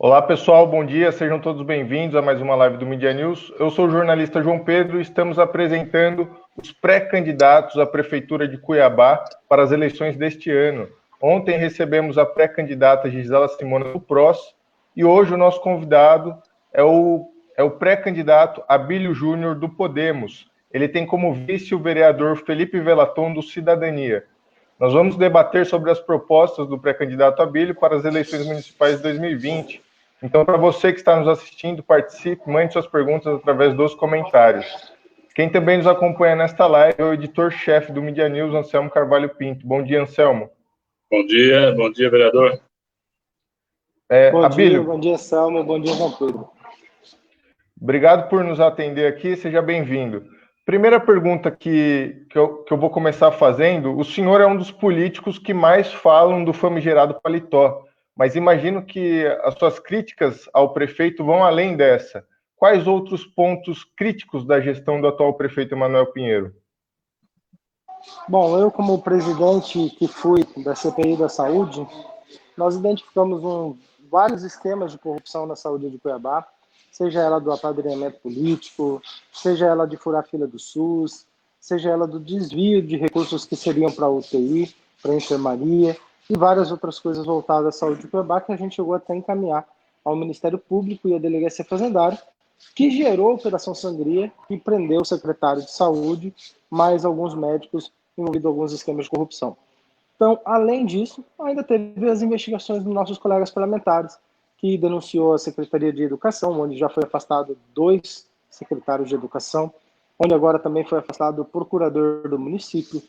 Olá pessoal, bom dia, sejam todos bem-vindos a mais uma live do Media News. Eu sou o jornalista João Pedro e estamos apresentando os pré-candidatos à Prefeitura de Cuiabá para as eleições deste ano. Ontem recebemos a pré-candidata Gisela Simona do PROS e hoje o nosso convidado é o pré-candidato Abílio Júnior do Podemos. Ele tem como vice o vereador Felipe Velaton do Cidadania. Nós vamos debater sobre as propostas do pré-candidato Abílio para as eleições municipais de 2020. Então, para você que está nos assistindo, participe, mande suas perguntas através dos comentários. Quem também nos acompanha nesta live é o editor-chefe do Media News, Anselmo Carvalho Pinto. Bom dia, Anselmo. Bom dia, vereador. Abílio, bom dia, Selma, bom dia, João Pedro. Obrigado por nos atender aqui, seja bem-vindo. Primeira pergunta que eu vou começar fazendo, o senhor é um dos políticos que mais falam do famigerado paletó, mas imagino que as suas críticas ao prefeito vão além dessa. Quais outros pontos críticos da gestão do atual prefeito Emanuel Pinheiro? Bom, eu como presidente que fui da CPI da Saúde, nós identificamos vários esquemas de corrupção na saúde de Cuiabá, seja ela do apadrinhamento político, seja ela de furar fila do SUS, seja ela do desvio de recursos que seriam para a UTI, para a enfermaria e várias outras coisas voltadas à saúde de Cuiabá que a gente chegou até a encaminhar ao Ministério Público e à Delegacia Fazendária, que gerou a Operação Sangria e prendeu o secretário de Saúde, mais alguns médicos envolvidos em alguns esquemas de corrupção. Então, além disso, ainda teve as investigações dos nossos colegas parlamentares, que denunciou a Secretaria de Educação, onde já foi afastado 2 secretários de Educação, onde agora também foi afastado o procurador do município,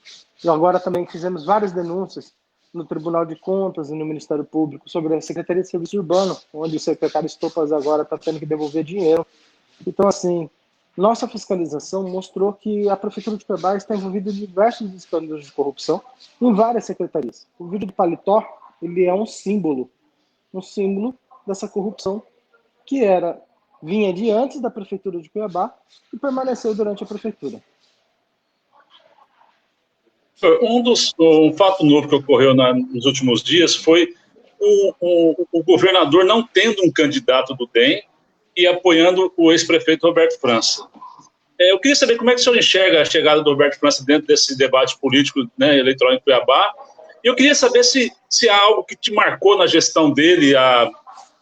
e agora também fizemos várias denúncias no Tribunal de Contas e no Ministério Público sobre a Secretaria de Serviço Urbano, onde o secretário Estopas agora está tendo que devolver dinheiro. Então, assim, nossa fiscalização mostrou que a Prefeitura de Cuiabá está envolvida em diversos escândalos de corrupção em várias secretarias. O vídeo do paletó, ele é um símbolo dessa corrupção que vinha de antes da Prefeitura de Cuiabá e permaneceu durante a Prefeitura. Um fato novo que ocorreu nos últimos dias foi o governador não tendo um candidato do DEM e apoiando o ex-prefeito Roberto França. Eu queria saber como é que o senhor enxerga a chegada do Roberto França dentro desse debate político, né, eleitoral em Cuiabá. E eu queria saber se há algo que te marcou na gestão dele há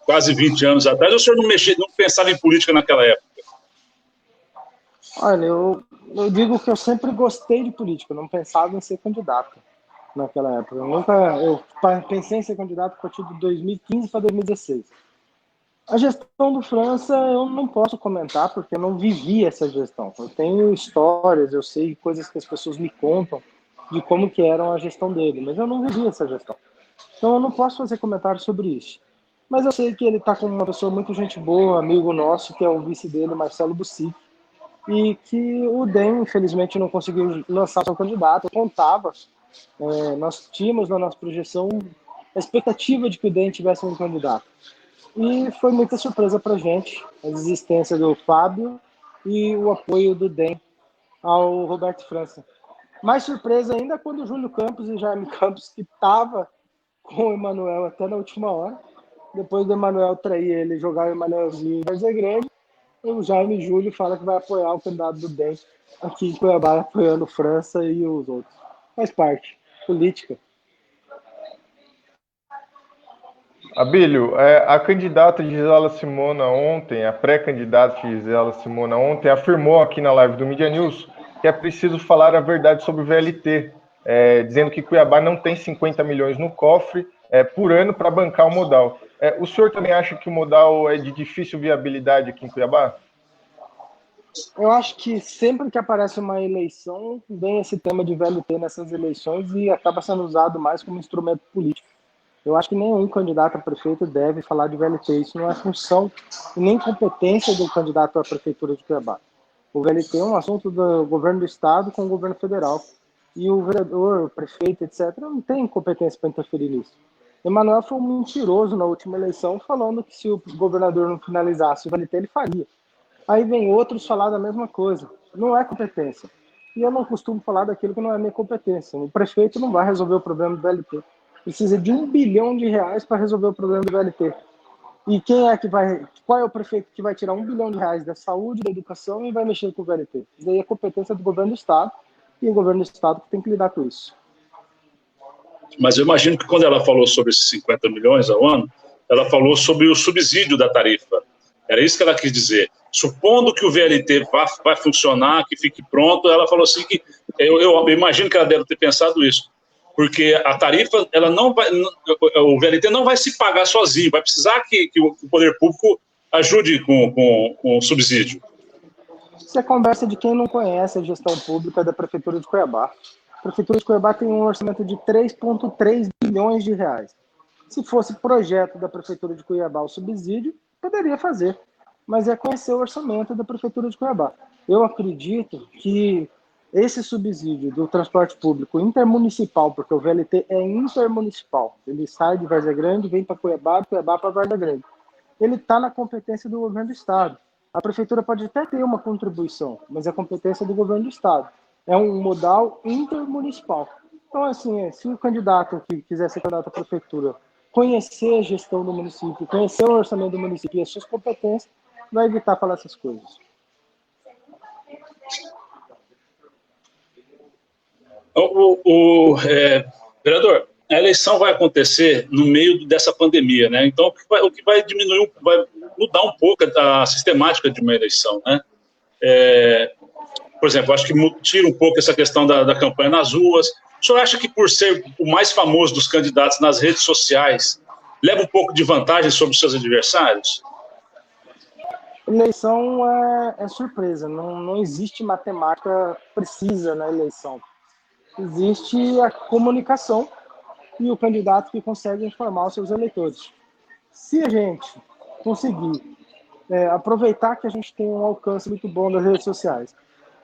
quase 20 anos atrás, ou o senhor não pensava em política naquela época? Olha, eu digo que eu sempre gostei de política, eu não pensava em ser candidato naquela época. Eu pensei em ser candidato a partir de 2015 para 2016. A gestão do França eu não posso comentar porque eu não vivi essa gestão. Eu tenho histórias, eu sei coisas que as pessoas me contam de como que era a gestão dele, mas eu não vivi essa gestão. Então eu não posso fazer comentário sobre isso. Mas eu sei que ele está com uma pessoa muito gente boa, amigo nosso, que é o vice dele, Marcelo Bucic, e que o DEM, infelizmente, não conseguiu lançar seu candidato. Eu contava, nós tínhamos na nossa projeção a expectativa de que o DEM tivesse um candidato. E foi muita surpresa para a gente a existência do Fábio e o apoio do DEM ao Roberto França. Mais surpresa ainda quando o Júlio Campos e Jaime Campos, que estava com o Emanuel até na última hora, depois do Emanuel trair ele e jogar o Emanuelzinho em Várzea Grande, o Jaime Júlio fala que vai apoiar o candidato do DEM aqui em Cuiabá, apoiando França e os outros. Faz parte. Política. Abílio, a candidata Gisela Simona ontem, a pré-candidata Gisela Simona ontem, afirmou aqui na live do Media News que é preciso falar a verdade sobre o VLT, dizendo que Cuiabá não tem 50 milhões no cofre por ano para bancar o modal. O senhor também acha que o modal é de difícil viabilidade aqui em Cuiabá? Eu acho que sempre que aparece uma eleição, vem esse tema de VLT nessas eleições e acaba sendo usado mais como instrumento político. Eu acho que nenhum candidato a prefeito deve falar de VLT. Isso não é função e nem competência do candidato à prefeitura de Cuiabá. O VLT é um assunto do governo do estado com o governo federal. E o vereador, o prefeito, etc., não tem competência para interferir nisso. Emanuel foi um mentiroso na última eleição, falando que se o governador não finalizasse o VLT, ele faria. Aí vem outros falar da mesma coisa. Não é competência. E eu não costumo falar daquilo que não é minha competência. O prefeito não vai resolver o problema do VLT. Precisa de R$1 bilhão para resolver o problema do VLT. E quem é que vai... Qual é o prefeito que vai tirar R$ 1 bilhão da saúde, da educação e vai mexer com o VLT? Isso daí é competência do governo do Estado, e o governo do Estado tem que lidar com isso. Mas eu imagino que quando ela falou sobre esses 50 milhões ao ano, ela falou sobre o subsídio da tarifa. Era isso que ela quis dizer. Supondo que o VLT vai funcionar, que fique pronto, ela falou assim que... Eu imagino que ela deve ter pensado isso. Porque a tarifa, ela não vai, o VLT não vai se pagar sozinho, vai precisar que o poder público ajude com o subsídio. Isso é conversa de quem não conhece a gestão pública da Prefeitura de Cuiabá. A Prefeitura de Cuiabá tem um orçamento de 3,3 bilhões de reais. Se fosse projeto da Prefeitura de Cuiabá o subsídio, poderia fazer. Mas é conhecer o orçamento da Prefeitura de Cuiabá. Eu acredito que esse subsídio do transporte público intermunicipal, porque o VLT é intermunicipal, ele sai de Várzea Grande, vem para Cuiabá, Cuiabá para Várzea Grande. Ele está na competência do governo do Estado. A prefeitura pode até ter uma contribuição, mas é competência do governo do Estado. É um modal intermunicipal. Então, assim, se o candidato que quiser ser candidato à prefeitura conhecer a gestão do município, conhecer o orçamento do município e as suas competências, vai evitar falar essas coisas. Vereador, a eleição vai acontecer no meio dessa pandemia, né? Então, o que vai diminuir, vai mudar um pouco a sistemática de uma eleição, né? Por exemplo, acho que tira um pouco essa questão da campanha nas ruas. O senhor acha que, por ser o mais famoso dos candidatos nas redes sociais, leva um pouco de vantagem sobre os seus adversários? Eleição é surpresa, não existe matemática precisa na eleição. Existe a comunicação e o candidato que consegue informar os seus eleitores. Se a gente conseguir aproveitar que a gente tem um alcance muito bom das redes sociais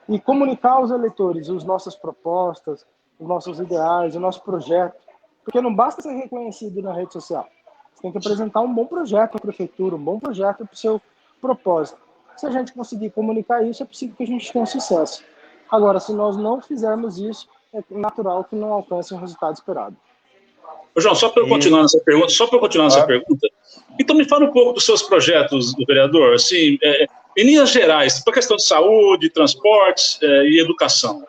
e comunicar aos eleitores as nossas propostas, os nossos ideais, o nosso projeto, porque não basta ser reconhecido na rede social, você tem que apresentar um bom projeto para a prefeitura, um bom projeto para o seu propósito. Se a gente conseguir comunicar isso, é possível que a gente tenha sucesso. Agora, se nós não fizermos isso, é natural que não alcance o resultado esperado. Ô, João, só para eu continuar nessa pergunta, então me fala um pouco dos seus projetos, do vereador, assim, em linhas gerais, para a questão de saúde, transportes e educação.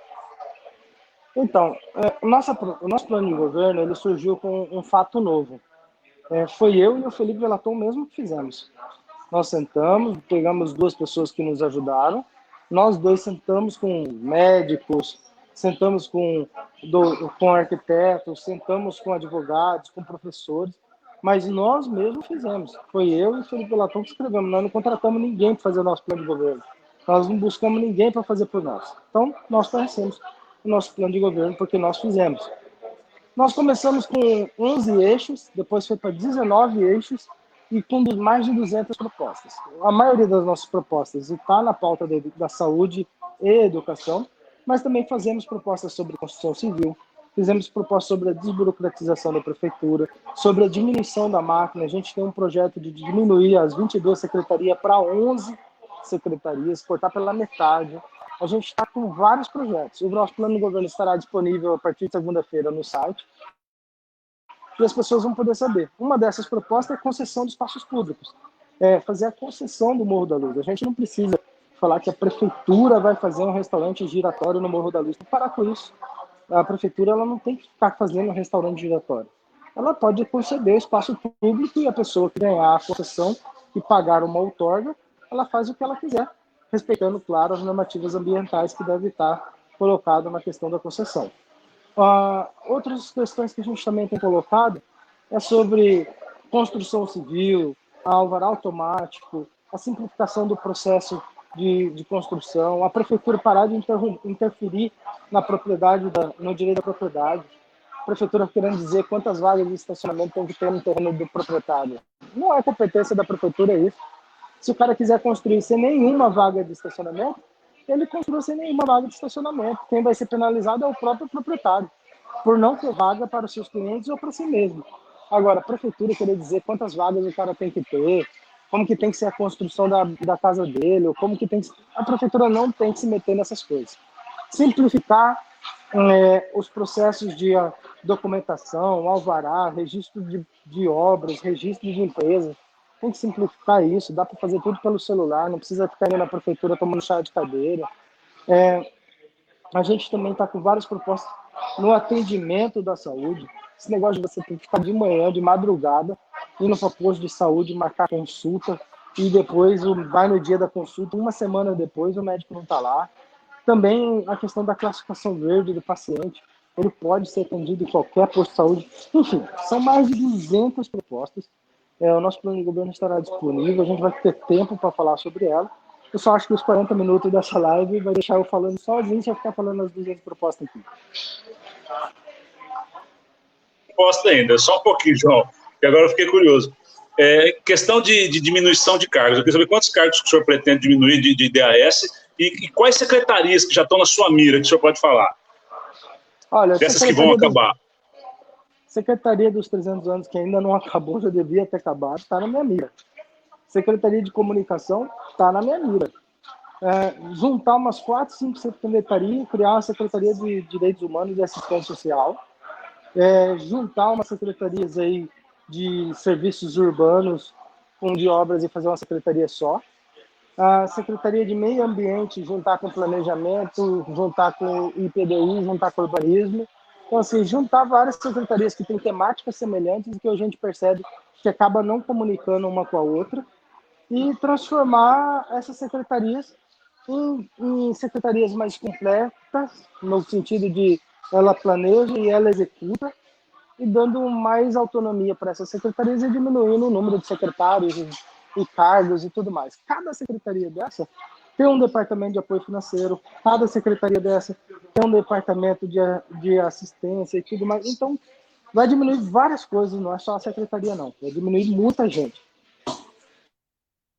Então, o nosso plano de governo ele surgiu com um fato novo. Foi eu e o Felipe Velaton mesmo que fizemos. Nós sentamos, pegamos duas pessoas que nos ajudaram, nós dois sentamos com médicos, sentamos com arquitetos, sentamos com advogados, com professores, mas nós mesmos fizemos. Foi eu e o Felipe Velaton que escrevemos. Nós não contratamos ninguém para fazer o nosso plano de governo. Nós não buscamos ninguém para fazer por nós. Então, nós conhecemos o nosso plano de governo porque nós fizemos. Nós começamos com 11 eixos, depois foi para 19 eixos e com mais de 200 propostas. A maioria das nossas propostas está na pauta da saúde e educação, mas também fazemos propostas sobre construção civil, fizemos propostas sobre a desburocratização da prefeitura, sobre a diminuição da máquina. A gente tem um projeto de diminuir as 22 secretarias para 11 secretarias, cortar pela metade. A gente está com vários projetos. O nosso plano de governo estará disponível a partir de segunda-feira no site e as pessoas vão poder saber. Uma dessas propostas é a concessão de espaços públicos. Fazer a concessão do Morro da Luz. A gente não precisa falar que a prefeitura vai fazer um restaurante giratório no Morro da Luz. Tem que parar com isso. A prefeitura ela não tem que ficar fazendo um restaurante giratório. Ela pode conceder espaço público e a pessoa que ganhar a concessão e pagar uma outorga, ela faz o que ela quiser, respeitando, claro, as normativas ambientais que devem estar colocadas na questão da concessão. Outras questões que a gente também tem colocado é sobre construção civil, alvará automático, a simplificação do processo de construção, a prefeitura parar de interferir na propriedade, no direito da propriedade. A prefeitura querendo dizer quantas vagas de estacionamento tem que ter no terreno do proprietário. Não é competência da prefeitura isso. Se o cara quiser construir sem nenhuma vaga de estacionamento, ele construiu sem nenhuma vaga de estacionamento. Quem vai ser penalizado é o próprio proprietário, por não ter vaga para os seus clientes ou para si mesmo. Agora, a prefeitura querer dizer quantas vagas o cara tem que ter, como que tem que ser a construção da casa dele, ou como que tem que... A prefeitura não tem que se meter nessas coisas. Simplificar os processos de documentação, alvará, registro de obras, registro de empresas. tem que simplificar isso, dá para fazer tudo pelo celular, não precisa ficar indo na prefeitura tomando chá de cadeira. A gente também está com várias propostas no atendimento da saúde. Esse negócio de você ter que ficar de manhã, de madrugada, indo para o posto de saúde, marcar consulta, e depois vai no dia da consulta, uma semana depois o médico não está lá. Também a questão da classificação verde do paciente, ele pode ser atendido em qualquer posto de saúde. Enfim, são mais de 200 propostas. O nosso plano de governo estará disponível, a gente vai ter tempo para falar sobre ela. Eu só acho que os 40 minutos dessa live vai deixar eu falando sozinho, se eu ficar falando as 200 propostas aqui. Proposta ainda, só um pouquinho, João, que agora eu fiquei curioso. Questão de diminuição de cargos. Eu queria saber quantos cargos que o senhor pretende diminuir de DAS e quais secretarias que já estão na sua mira, que o senhor pode falar? Olha, dessas que vão acabar. Secretaria dos 300 anos, que ainda não acabou, já devia ter acabado, está na minha mira. Secretaria de Comunicação está na minha mira. Juntar umas 4, 5 secretarias, criar uma Secretaria de Direitos Humanos e Assistência Social, juntar umas secretarias aí de serviços urbanos com de obras e fazer uma secretaria só. A Secretaria de Meio Ambiente juntar com planejamento, juntar com IPDI, juntar com urbanismo. Então, assim, juntar várias secretarias que têm temáticas semelhantes e que a gente percebe que acaba não comunicando uma com a outra e transformar essas secretarias em secretarias mais completas, no sentido de ela planeja e ela executa, e dando mais autonomia para essas secretarias e diminuindo o número de secretários e cargos e tudo mais. Cada secretaria dessa tem um departamento de apoio financeiro, cada secretaria dessa tem um departamento de assistência e tudo mais. Então, vai diminuir várias coisas, não é só a secretaria, não. Vai diminuir muita gente.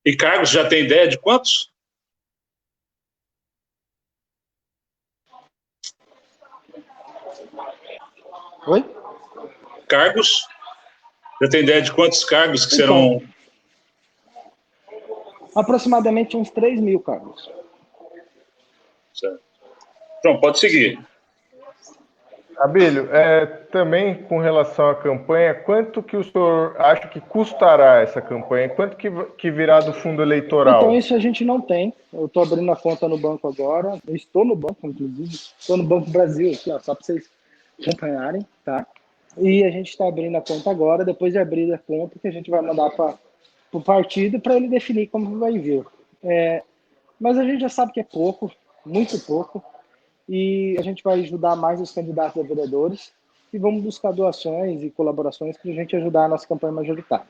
E cargos, já tem ideia de quantos? Oi? Cargos? Já tem ideia de quantos cargos que serão... Aproximadamente uns 3 mil cargos. Certo. João, pode seguir. Abílio, também com relação à campanha, quanto que o senhor acha que custará essa campanha? Quanto que virá do fundo eleitoral? Então, isso a gente não tem. Eu estou abrindo a conta no banco agora. Eu estou no banco, inclusive. Estou no Banco Brasil aqui, ó, só para vocês acompanharem, tá? E a gente está abrindo a conta agora, depois de abrir a conta, que a gente vai mandar para o partido para ele definir como vai vir. Mas a gente já sabe que é pouco, muito pouco, e a gente vai ajudar mais os candidatos a vereadores e vamos buscar doações e colaborações para a gente ajudar a nossa campanha majoritária.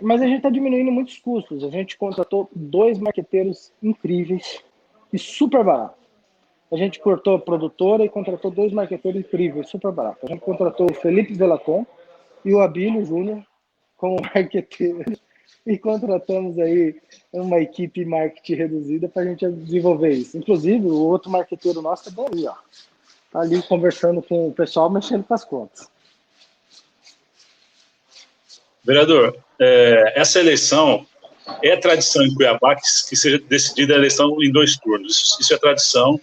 Mas a gente está diminuindo muitos custos. A gente contratou 2 marqueteiros incríveis e super barato. A gente cortou a produtora e contratou 2 marqueteiros incríveis, super barato. A gente contratou o Felipe Velaton e o Abílio Júnior como marqueteiro e contratamos aí uma equipe marketing reduzida para a gente desenvolver isso. Inclusive, o outro marqueteiro nosso está ali, ó. Está ali conversando com o pessoal, mexendo com as contas. Vereador, essa eleição é tradição em Cuiabá que seja decidida a eleição em 2 turnos. Isso é tradição.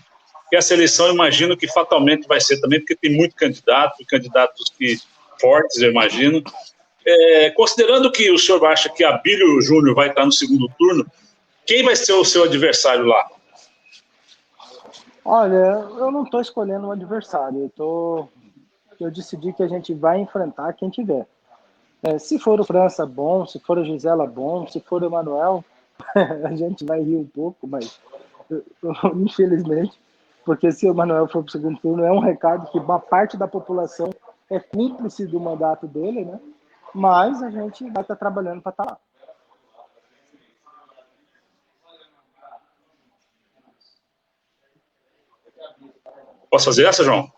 E essa eleição, eu imagino que fatalmente vai ser também, porque tem muito candidato, candidatos fortes, eu imagino. Considerando que o senhor acha que Abílio Júnior vai estar no segundo turno, quem vai ser o seu adversário lá? Olha, eu não estou escolhendo um adversário. Eu decidi que a gente vai enfrentar quem tiver. Se for o França, bom. Se for a Gisela, bom. Se for o Emanuel, a gente vai rir um pouco, mas infelizmente, porque se o Emanuel for para o segundo turno, é um recado que uma parte da população é cúmplice do mandato dele, né? Mas a gente vai estar trabalhando para estar lá. Posso fazer essa, João?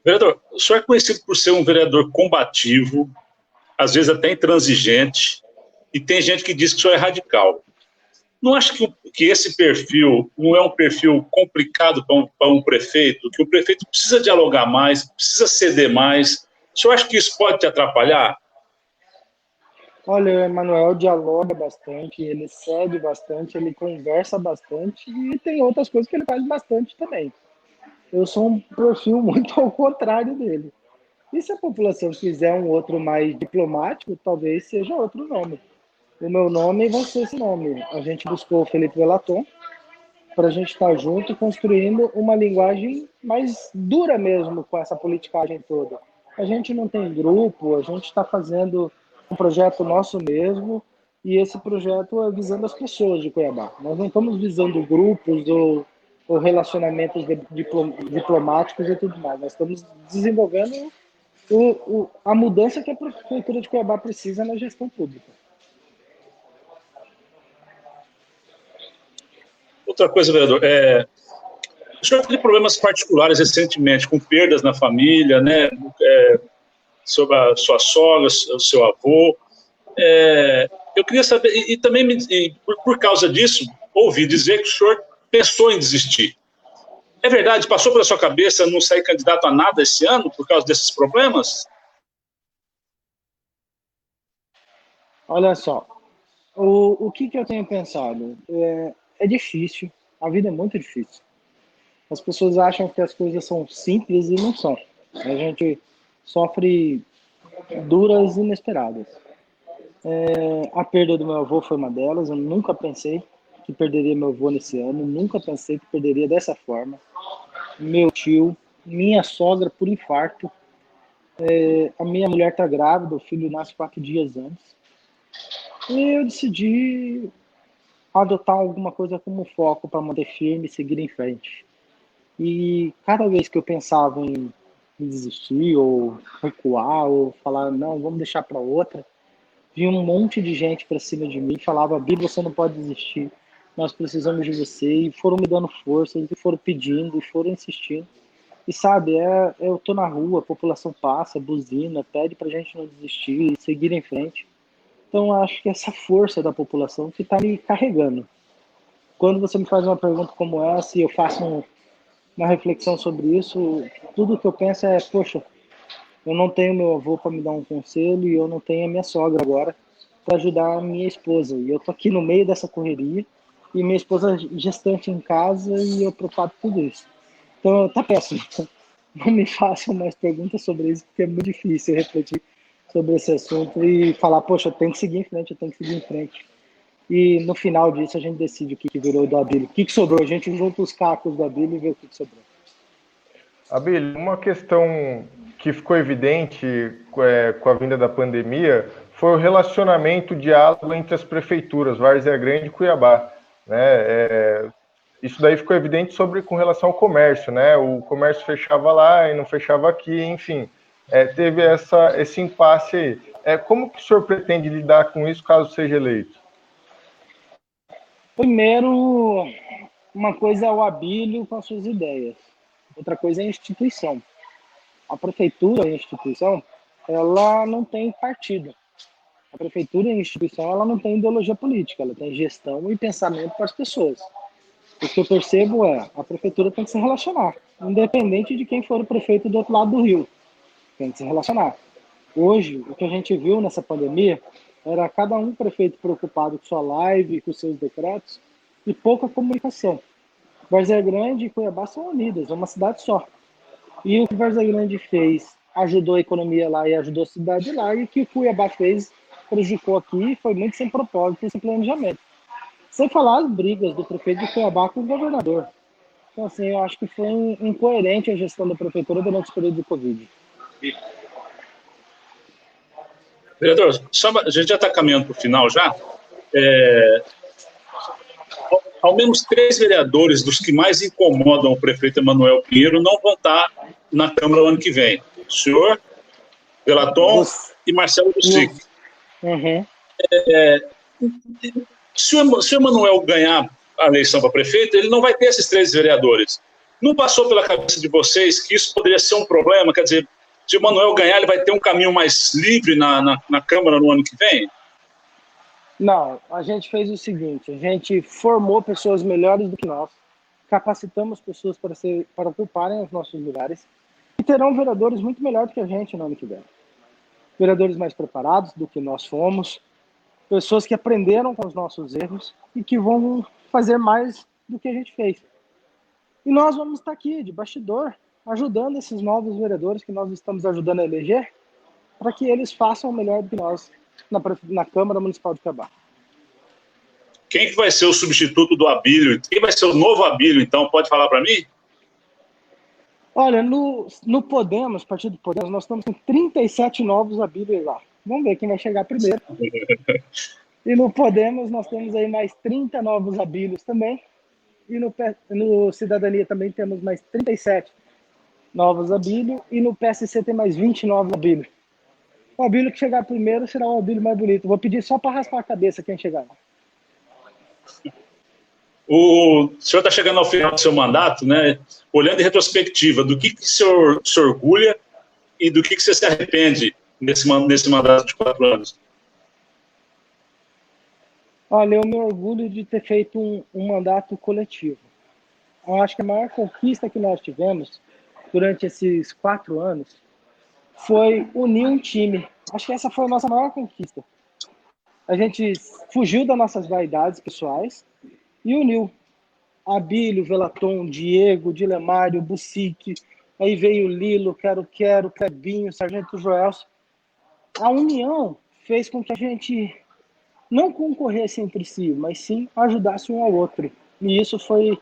Vereador, o senhor é conhecido por ser um vereador combativo, às vezes até intransigente, e tem gente que diz que o senhor é radical. Não acha que esse perfil não é um perfil complicado para um prefeito, que o prefeito precisa dialogar mais, precisa ceder mais? O senhor acha que isso pode te atrapalhar? Olha, o Emanuel dialoga bastante, ele cede bastante, ele conversa bastante e tem outras coisas que ele faz bastante também. Eu sou um perfil muito ao contrário dele. E se a população quiser um outro mais diplomático, talvez seja outro nome. O meu nome vai ser esse nome. A gente buscou o Felipe Velaton para a gente estar junto construindo uma linguagem mais dura mesmo com essa politicagem toda. A gente não tem grupo, a gente está fazendo um projeto nosso mesmo e esse projeto é visando as pessoas de Cuiabá. Nós não estamos visando grupos ou relacionamentos diplomáticos e tudo mais. Nós estamos desenvolvendo a mudança que a Prefeitura de Cuiabá precisa na gestão pública. Outra coisa, vereador, o senhor teve problemas particulares recentemente, com perdas na família, né? Sobre a sua sogra, o seu avô. Eu queria saber, e também por causa disso, ouvi dizer que o senhor pensou em desistir. É verdade? Passou pela sua cabeça não sair candidato a nada esse ano por causa desses problemas? Olha só, o que eu tenho pensado? É difícil, a vida é muito difícil. As pessoas acham que as coisas são simples e não são. A gente sofre duras e inesperadas. A perda do meu avô foi uma delas. Eu nunca pensei que perderia meu avô nesse ano. Nunca pensei que perderia dessa forma. Meu tio, minha sogra por infarto. A minha mulher está grávida, o filho nasce 4 dias antes. E eu decidi adotar alguma coisa como foco para manter firme e seguir em frente. E cada vez que eu pensava em desistir, ou recuar, ou falar, não, vamos deixar para outra, vinha um monte de gente para cima de mim e falava, Bi, você não pode desistir, nós precisamos de você, e foram me dando forças, e foram pedindo, e foram insistindo. E sabe, eu tô na rua, a população passa, buzina, pede pra gente não desistir e seguir em frente. Então, eu acho que essa força da população que está me carregando. Quando você me faz uma pergunta como essa e eu faço uma reflexão sobre isso, tudo que eu penso é, poxa, eu não tenho meu avô para me dar um conselho e eu não tenho a minha sogra agora para ajudar a minha esposa. E eu tô aqui no meio dessa correria e minha esposa gestante em casa e eu preocupado com tudo isso. Então, tá péssimo. Não me façam mais perguntas sobre isso, porque é muito difícil refletir sobre esse assunto e falar, poxa, eu tenho que seguir em frente, eu tenho que seguir em frente. E no final disso a gente decide o que virou do Abílio. O que sobrou? A gente junta os cacos do Abílio e vê o que sobrou. Abílio, uma questão que ficou evidente com a vinda da pandemia foi o relacionamento, o diálogo entre as prefeituras, Várzea Grande e Cuiabá. Né? Isso daí ficou evidente com relação ao comércio, né? O comércio fechava lá e não fechava aqui, enfim. Teve esse impasse aí. Como que o senhor pretende lidar com isso caso seja eleito? Primeiro, uma coisa é o Abílio com as suas ideias. Outra coisa é a instituição. A prefeitura e a instituição, ela não tem partido. A prefeitura e a instituição, ela não tem ideologia política, ela tem gestão e pensamento para as pessoas. O que eu percebo a prefeitura tem que se relacionar, independente de quem for o prefeito do outro lado do rio. Tem que se relacionar. Hoje, o que a gente viu nessa pandemia era cada um prefeito preocupado com sua live, com seus decretos e pouca comunicação. Várzea Grande e Cuiabá são unidas, é uma cidade só. E o que Várzea Grande fez ajudou a economia lá e ajudou a cidade lá, e o que o Cuiabá fez prejudicou aqui foi muito sem propósito e sem planejamento. Sem falar as brigas do prefeito de Cuiabá com o governador. Então, assim, eu acho que foi incoerente a gestão da prefeitura durante esse período do Covid. Vereador, a gente já está caminhando para o final já. Ao menos 3 vereadores dos que mais incomodam o prefeito Emanuel Pinheiro não vão estar na Câmara o ano que vem. O senhor, Velaton e Marcelo Bussic. Uhum. Se o Emanuel ganhar a eleição para prefeito, ele não vai ter esses 3 vereadores. Não passou pela cabeça de vocês que isso poderia ser um problema? Quer dizer, se o Emanuel ganhar, ele vai ter um caminho mais livre na Câmara no ano que vem? Não, a gente fez o seguinte, a gente formou pessoas melhores do que nós, capacitamos pessoas para ocuparem os nossos lugares e terão vereadores muito melhores do que a gente no ano que vem. Vereadores mais preparados do que nós fomos, pessoas que aprenderam com os nossos erros e que vão fazer mais do que a gente fez. E nós vamos estar aqui, de bastidor, ajudando esses novos vereadores que nós estamos ajudando a eleger, para que eles façam o melhor do que nós na Câmara Municipal de Cuiabá. Quem que vai ser o substituto do Abílio? Quem vai ser o novo Abílio, então? Pode falar para mim? Olha, no Podemos, Partido Podemos, nós estamos com 37 novos Abílios lá. Vamos ver quem vai chegar primeiro. E no Podemos nós temos aí mais 30 novos Abílios também. E no Cidadania também temos mais 37 novos Abílios. E no PSC tem mais 20 novos Abílios. O Abílio que chegar primeiro será o Abílio mais bonito. Vou pedir só para raspar a cabeça quem chegar. O senhor está chegando ao final do seu mandato, né? Olhando em retrospectiva, do que o senhor se orgulha e do que você se arrepende nesse mandato de 4 anos? Olha, eu me orgulho de ter feito um mandato coletivo. Eu acho que a maior conquista que nós tivemos durante esses 4 anos foi unir um time. Acho que essa foi a nossa maior conquista. A gente fugiu das nossas vaidades pessoais e uniu Abílio, Velaton, Diego, Dilemário, Bucique, aí veio Lilo, Quero, Clebinho, Sargento Joelson. A união fez com que a gente não concorresse entre si, mas sim ajudasse um ao outro. E isso foi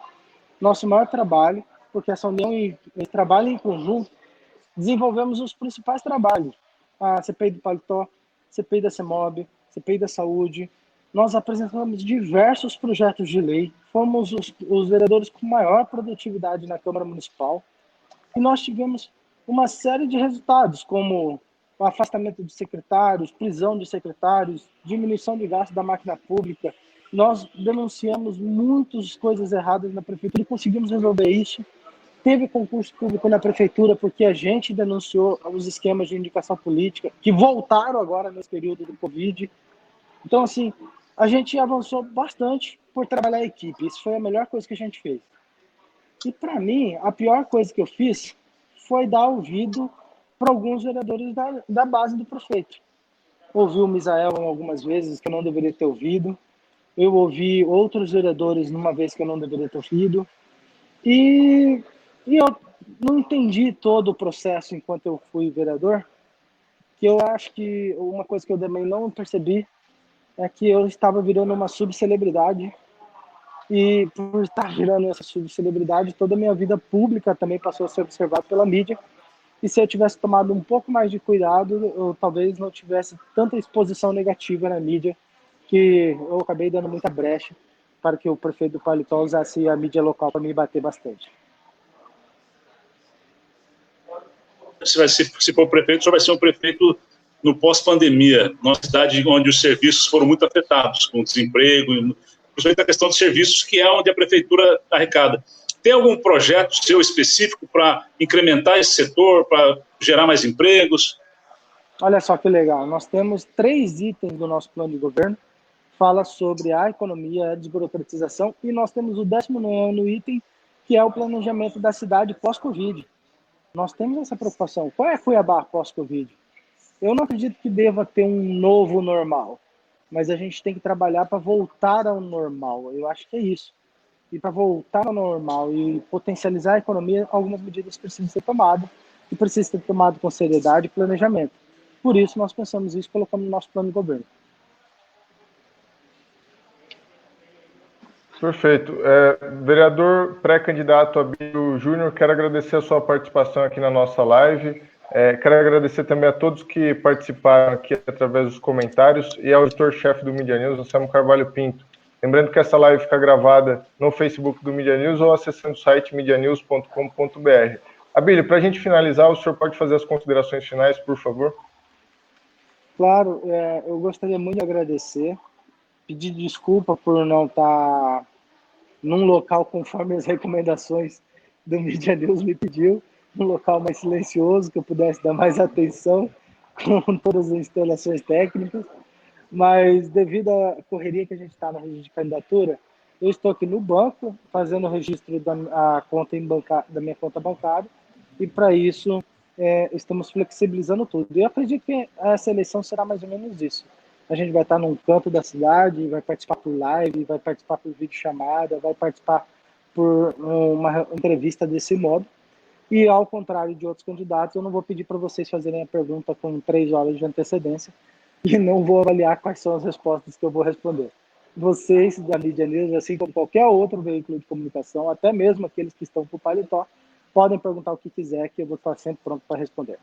nosso maior trabalho, porque essa união e trabalho em conjunto, desenvolvemos os principais trabalhos. A CPI do Paletó, CPI da CEMOB, CPI da Saúde. Nós apresentamos diversos projetos de lei, fomos os vereadores com maior produtividade na Câmara Municipal, e nós tivemos uma série de resultados, como o afastamento de secretários, prisão de secretários, diminuição de gasto da máquina pública. Nós denunciamos muitas coisas erradas na prefeitura e conseguimos resolver isso. Teve concurso público na prefeitura porque a gente denunciou os esquemas de indicação política, que voltaram agora nesse período do Covid. Então, assim, a gente avançou bastante por trabalhar a equipe. Isso foi a melhor coisa que a gente fez. E, para mim, a pior coisa que eu fiz foi dar ouvido para alguns vereadores da base do prefeito. Ouvi o Misael algumas vezes que eu não deveria ter ouvido. Eu ouvi outros vereadores numa vez que eu não deveria ter ouvido. E eu não entendi todo o processo enquanto eu fui vereador, que eu acho que uma coisa que eu também não percebi é que eu estava virando uma subcelebridade, e por estar virando essa subcelebridade, toda a minha vida pública também passou a ser observada pela mídia, e se eu tivesse tomado um pouco mais de cuidado, eu talvez não tivesse tanta exposição negativa na mídia, que eu acabei dando muita brecha para que o prefeito do Paletó usasse a mídia local para me bater bastante. Se for prefeito, só vai ser um prefeito no pós-pandemia, numa cidade onde os serviços foram muito afetados, com desemprego, principalmente a questão de serviços, que é onde a prefeitura arrecada. Tem algum projeto seu específico para incrementar esse setor, para gerar mais empregos? Olha só que legal, nós temos 3 itens do nosso plano de governo, fala sobre a economia, a desburocratização, e nós temos o 19º item, que é o planejamento da cidade pós-Covid. Nós temos essa preocupação. Qual é Cuiabá pós-Covid? Eu não acredito que deva ter um novo normal, mas a gente tem que trabalhar para voltar ao normal. Eu acho que é isso. E para voltar ao normal e potencializar a economia, algumas medidas precisam ser tomadas, e precisam ser tomadas com seriedade e planejamento. Por isso, nós pensamos isso e colocamos no nosso plano de governo. Perfeito. Vereador pré-candidato Abílio Júnior, quero agradecer a sua participação aqui na nossa live. Quero agradecer também a todos que participaram aqui através dos comentários e ao editor-chefe do Media News, Anselmo Carvalho Pinto. Lembrando que essa live fica gravada no Facebook do Media News ou acessando o site medianews.com.br. Abílio, para a gente finalizar, o senhor pode fazer as considerações finais, por favor? Claro, eu gostaria muito de agradecer, pedir desculpa por não estar num local conforme as recomendações do Media News me pediu, um local mais silencioso, que eu pudesse dar mais atenção com todas as instalações técnicas, mas devido à correria que a gente está no registro de candidatura, eu estou aqui no banco fazendo o registro da minha conta bancária, e para isso estamos flexibilizando tudo. E eu acredito que essa eleição será mais ou menos isso. A gente vai estar num canto da cidade, vai participar por live, vai participar por videochamada, vai participar por uma entrevista desse modo. E, ao contrário de outros candidatos, eu não vou pedir para vocês fazerem a pergunta com 3 horas de antecedência e não vou avaliar quais são as respostas que eu vou responder. Vocês da Mídia News, assim como qualquer outro veículo de comunicação, até mesmo aqueles que estão por paletó, podem perguntar o que quiser, que eu vou estar sempre pronto para responder.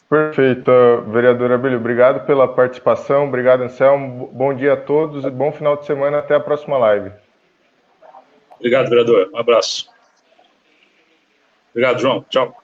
Perfeito, vereador Abílio. Obrigado pela participação. Obrigado, Anselmo. Bom dia a todos e bom final de semana. Até a próxima live. Obrigado, vereador. Um abraço. Obrigado, João. Tchau.